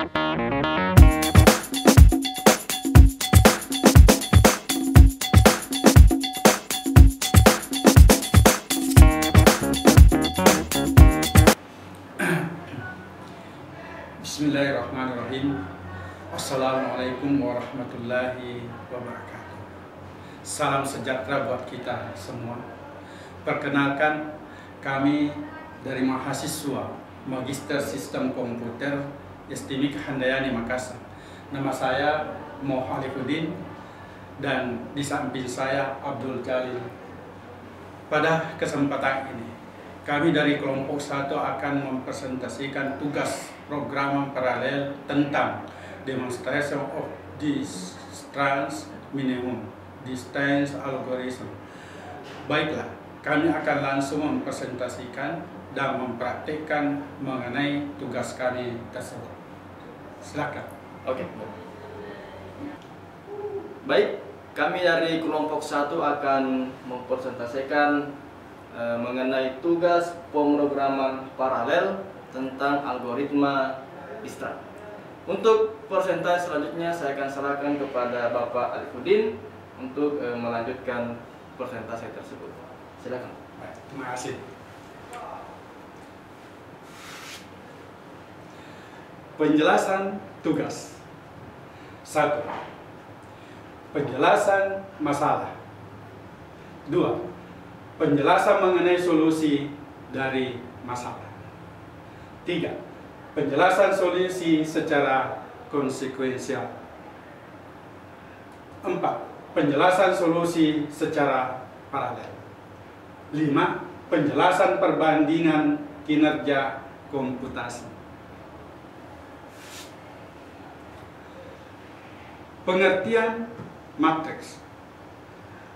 Bismillahirrahmanirrahim. Assalamualaikum warahmatullahi wabarakatuh. Salam sejahtera buat kita semua. Perkenalkan, kami dari mahasiswa Magister Sistem Komputer STMIK Handayani Makassar. Nama saya Mo Halifuddin dan di samping saya Abdul Jalil. Pada kesempatan ini, kami dari kelompok 1 akan mempresentasikan tugas program paralel tentang Demonstration of Distance Minimum Distance Algorithm. Baiklah, kami akan langsung mempresentasikan dan mempraktikkan mengenai tugas kami tersebut. Silakan. Oke. Baik, kami dari kelompok 1 akan mempresentasikan mengenai tugas pemrograman paralel tentang algoritma Dijkstra. Untuk presentasi selanjutnya saya akan serahkan kepada Bapak Halifuddin untuk melanjutkan presentasi tersebut. Silakan. Baik, terima kasih. Penjelasan tugas. 1. Penjelasan masalah. 2. Penjelasan mengenai solusi dari masalah. 3. Penjelasan solusi secara konsekuensial. 4. Penjelasan solusi secara paralel. 5. Penjelasan perbandingan kinerja komputasi. Pengertian matriks.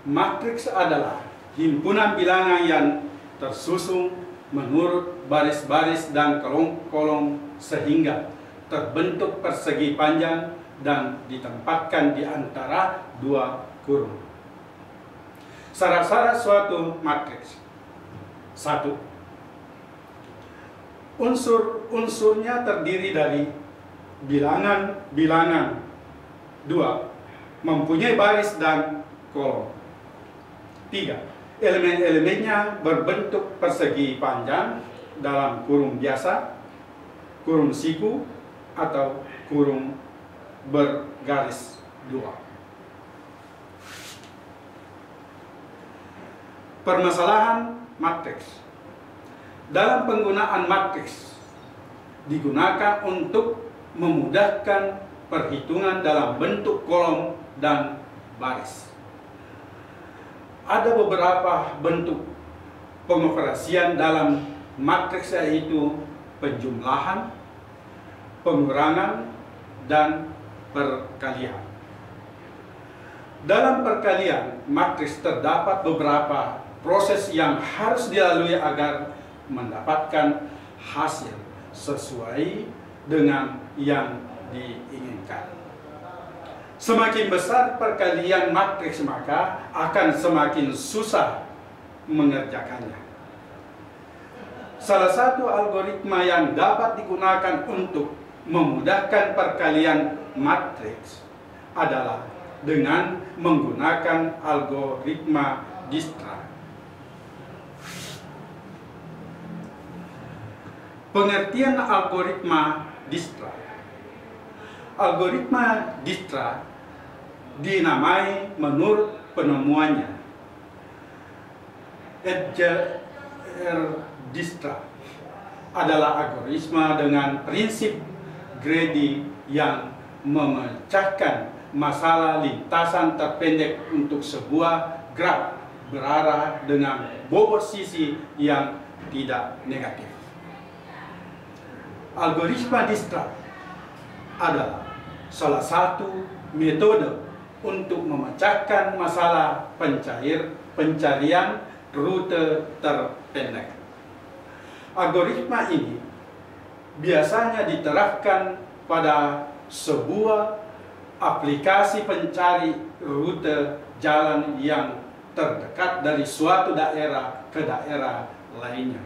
Matriks adalah himpunan bilangan yang tersusun menurut baris-baris dan kolom-kolom sehingga terbentuk persegi panjang dan ditempatkan di antara dua kurung. Syarat-syarat suatu matriks. 1. Unsur-unsurnya terdiri dari bilangan-bilangan. 2. Mempunyai baris dan kolom. 3. Elemen-elemennya berbentuk persegi panjang dalam kurung biasa, kurung siku, atau kurung bergaris 2. Permasalahan matriks. Dalam penggunaan matriks digunakan untuk memudahkan perhitungan dalam bentuk kolom dan baris. Ada beberapa bentuk pengoperasian dalam matriks, yaitu penjumlahan, pengurangan, dan perkalian. Dalam perkalian matriks terdapat beberapa proses yang harus dilalui agar mendapatkan hasil sesuai dengan yang diinginkan. Semakin besar perkalian matriks, maka akan semakin susah mengerjakannya. Salah satu algoritma yang dapat digunakan untuk memudahkan perkalian matriks adalah dengan menggunakan algoritma Dijkstra. Pengertian algoritma Dijkstra. Algoritma Dijkstra dinamai menurut penemuannya, Edgar Dijkstra adalah algoritma dengan prinsip greedy yang memecahkan masalah lintasan terpendek untuk sebuah graf berarah dengan bobot sisi yang tidak negatif. Algoritma Dijkstra adalah salah satu metode untuk memecahkan masalah pencarian rute terpendek. Algoritma ini biasanya diterapkan pada sebuah aplikasi pencari rute jalan yang terdekat dari suatu daerah ke daerah lainnya.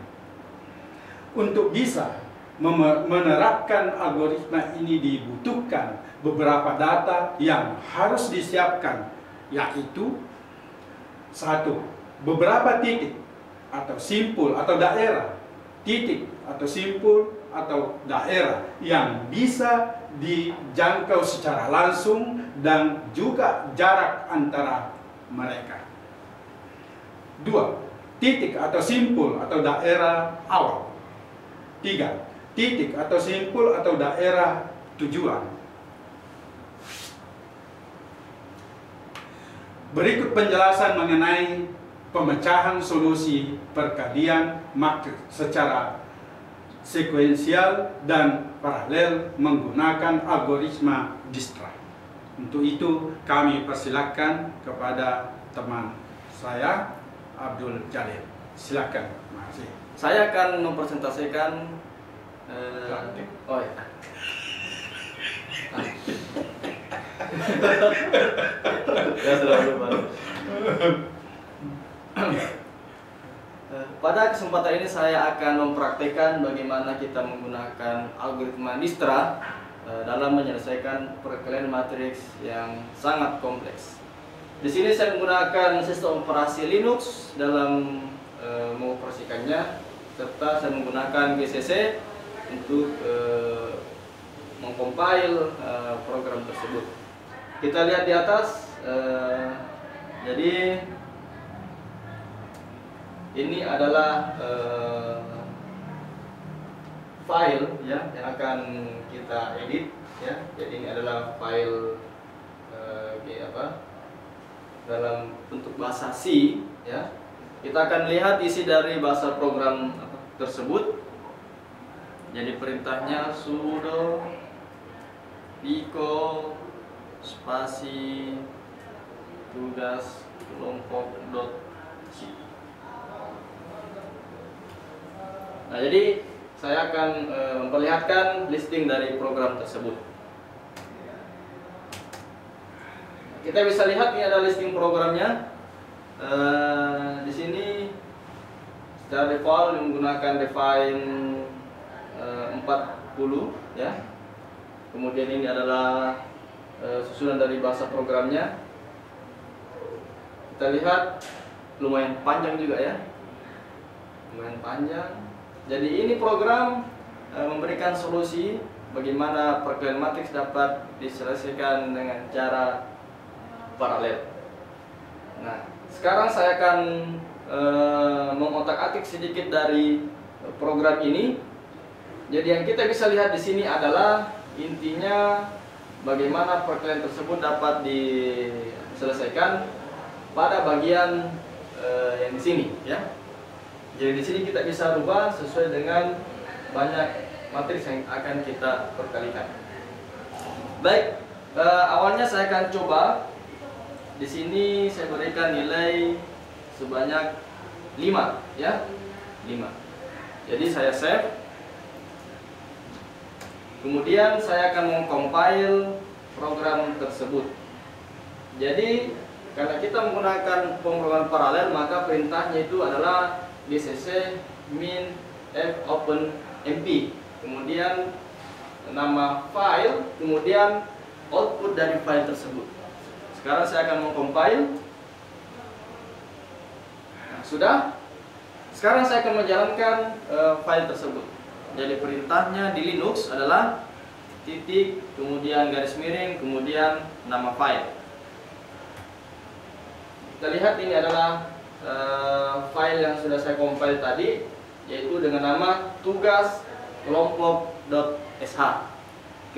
Untuk bisa menerapkan algoritma ini dibutuhkan beberapa data yang harus disiapkan, yaitu satu, beberapa titik atau simpul atau daerah, titik atau simpul atau daerah yang bisa dijangkau secara langsung dan juga jarak antara mereka. Dua, titik atau simpul atau daerah awal. Tiga, titik atau simpul atau daerah tujuan. Berikut penjelasan mengenai pemecahan solusi perkalian matriks secara sekuensial dan paralel menggunakan algoritma Dijkstra. Untuk itu kami persilakan kepada teman saya Abdul Jalil. Silakan. Terima kasih. Saya akan mempresentasikan oh ya. Ya sudah lupa. Pada kesempatan ini saya akan mempraktekkan bagaimana kita menggunakan algoritma Dijkstra dalam menyelesaikan perkalian matriks yang sangat kompleks. Di sini saya menggunakan sistem operasi Linux dalam mengoperasikannya, serta saya menggunakan GCC untuk mengcompile program tersebut. Kita lihat di atas. Jadi ini adalah file ya yang akan kita edit ya. Jadi ini adalah file dalam bentuk bahasa C ya. Kita akan lihat isi dari bahasa program tersebut. Jadi perintahnya sudo pico spasi tugas kelompok.c. Nah, jadi saya akan memperlihatkan listing dari program tersebut. Kita bisa lihat ini ada listing programnya. Di sini secara default menggunakan define 40 ya. Kemudian ini adalah susunan dari bahasa programnya. Kita lihat lumayan panjang juga ya, lumayan panjang. Jadi ini program memberikan solusi bagaimana perkalian matriks dapat diselesaikan dengan cara paralel. Nah, sekarang saya akan mengotak-atik sedikit dari program ini. Jadi yang kita bisa lihat di sini adalah intinya bagaimana perkalian tersebut dapat diselesaikan pada bagian yang di sini ya. Jadi di sini kita bisa rubah sesuai dengan banyak matriks yang akan kita perkalikan. Baik, awalnya saya akan coba. Di sini saya berikan nilai sebanyak 5 ya. 5. Jadi saya save. Kemudian saya akan mengcompile program tersebut. Jadi karena kita menggunakan pemrograman paralel, maka perintahnya itu adalah gcc min f open mp. Kemudian nama file, kemudian output dari file tersebut. Sekarang saya akan mengcompile. Nah, sudah. Sekarang saya akan menjalankan file tersebut. Jadi perintahnya di Linux adalah titik, kemudian garis miring, kemudian nama file. Kita lihat ini adalah file yang sudah saya compile tadi, yaitu dengan nama tugas kelompok.sh.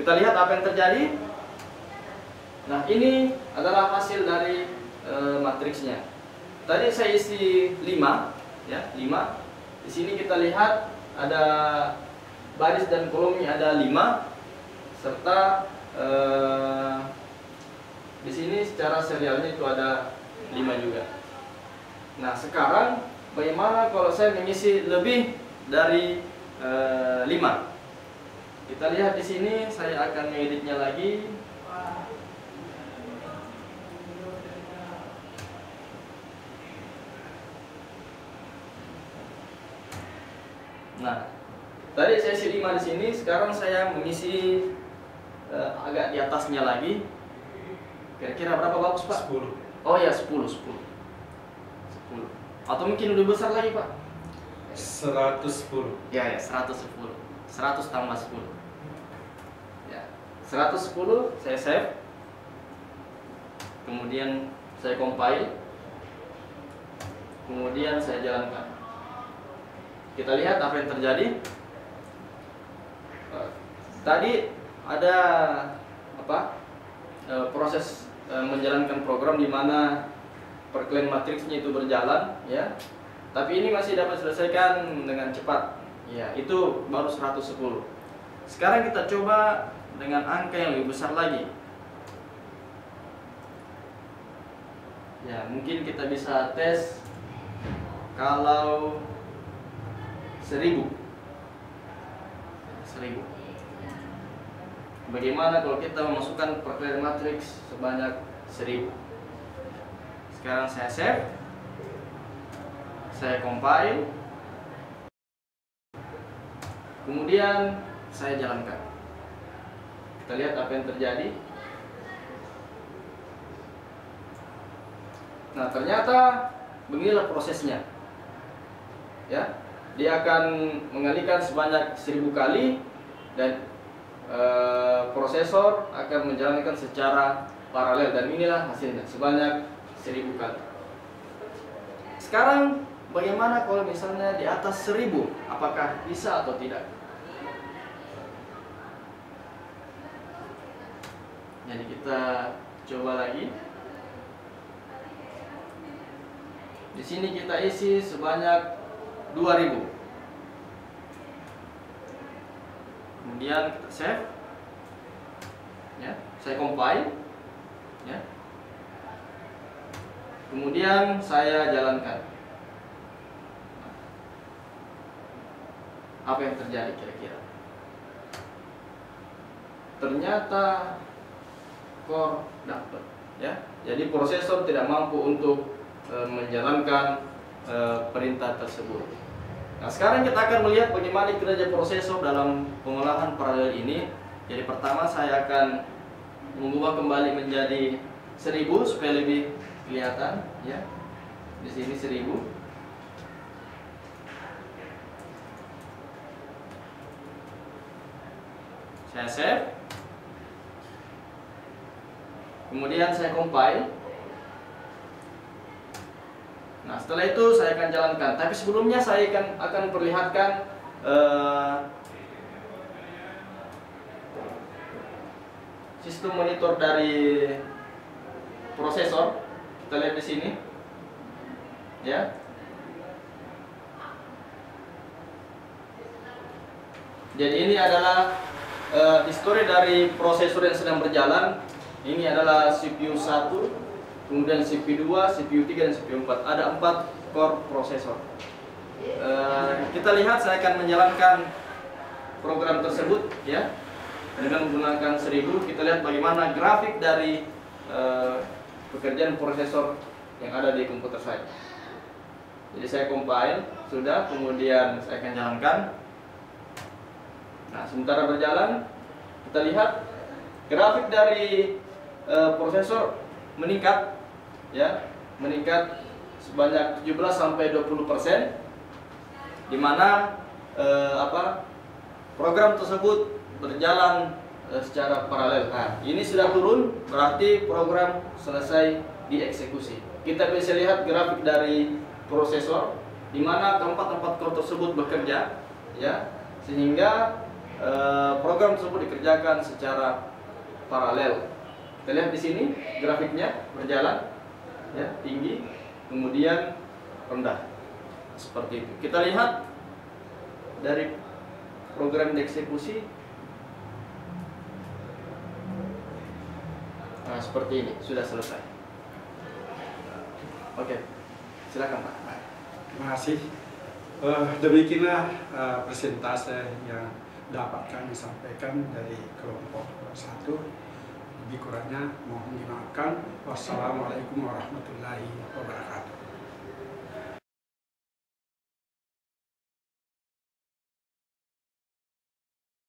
Kita lihat apa yang terjadi. Nah, ini adalah hasil dari matriksnya. Tadi saya isi 5 ya, 5. Di sini kita lihat ada baris dan kolomnya ada 5, serta di sini secara serialnya itu ada 5 juga. Nah, sekarang bagaimana kalau saya mengisi lebih dari 5? Kita lihat di sini, saya akan mengeditnya lagi. Nah, Tadi saya isi 5 di sini, sekarang saya mengisi agak di atasnya lagi. Kira-kira berapa bagus, Pak? 10. Oh ya, 10. Atau mungkin lebih besar lagi, Pak? 110. Ya, 110. 100 tambah 10. Ya, 110 saya save. Kemudian saya compile. Kemudian saya jalankan. Kita lihat apa yang terjadi. Tadi ada proses menjalankan program di mana perkalian matriksnya itu berjalan, ya. Tapi ini masih dapat diselesaikan dengan cepat. Ya, itu baru 110. Sekarang kita coba dengan angka yang lebih besar lagi. Ya, mungkin kita bisa tes kalau 1000. Bagaimana kalau kita memasukkan perkalian matriks sebanyak 1000? Sekarang saya save. Saya compile. Kemudian saya jalankan. Kita lihat apa yang terjadi. Nah, ternyata beginilah prosesnya. Ya, dia akan mengalikan sebanyak 1000 kali dan prosesor akan menjalankan secara paralel, dan inilah hasilnya sebanyak 1000 kali. Sekarang bagaimana kalau misalnya di atas 1000? Apakah bisa atau tidak? Jadi kita coba lagi. Di sini kita isi sebanyak 2000. Kemudian kita save. Ya, saya compile. Ya. Kemudian saya jalankan. Apa yang terjadi kira-kira? Ternyata core dapat, ya. Jadi prosesor tidak mampu untuk menjalankan perintah tersebut. Nah, sekarang kita akan melihat bagaimana kinerja prosesor dalam pengolahan paralel ini. Jadi pertama saya akan mengubah kembali menjadi 1000 supaya lebih kelihatan, ya. Di sini 1000. Saya save. Kemudian saya compile. Nah, setelah itu saya akan jalankan. Tapi sebelumnya saya akan perlihatkan sistem monitor dari prosesor. Kita lihat di sini, ya. Jadi ini adalah histori dari prosesor yang sedang berjalan. Ini adalah CPU 1, kemudian CPU 2, CPU 3, dan CPU 4. Ada 4 core prosesor. Kita lihat, saya akan menjalankan program tersebut, ya, dengan menggunakan 1000. Kita lihat bagaimana grafik dari pekerjaan prosesor yang ada di komputer saya. Jadi saya compile sudah, kemudian saya akan jalankan. Nah, sementara berjalan, kita lihat grafik dari prosesor meningkat, ya, meningkat sebanyak 17-20%, di mana program tersebut berjalan secara paralel. Nah, ini sudah turun, berarti program selesai dieksekusi. Kita bisa lihat grafik dari prosesor, di mana keempat core tersebut bekerja, ya, sehingga program tersebut dikerjakan secara paralel. Kita lihat di sini grafiknya berjalan, ya, tinggi, kemudian rendah, seperti itu. Kita lihat dari program dieksekusi. Nah, seperti ini, sudah selesai. Oke, silakan Pak. Terima kasih. Demikianlah presentase yang dapat kami sampaikan dari kelompok 1. Lebih kurangnya mohon dimaafkan. Wassalamualaikum warahmatullahi wabarakatuh.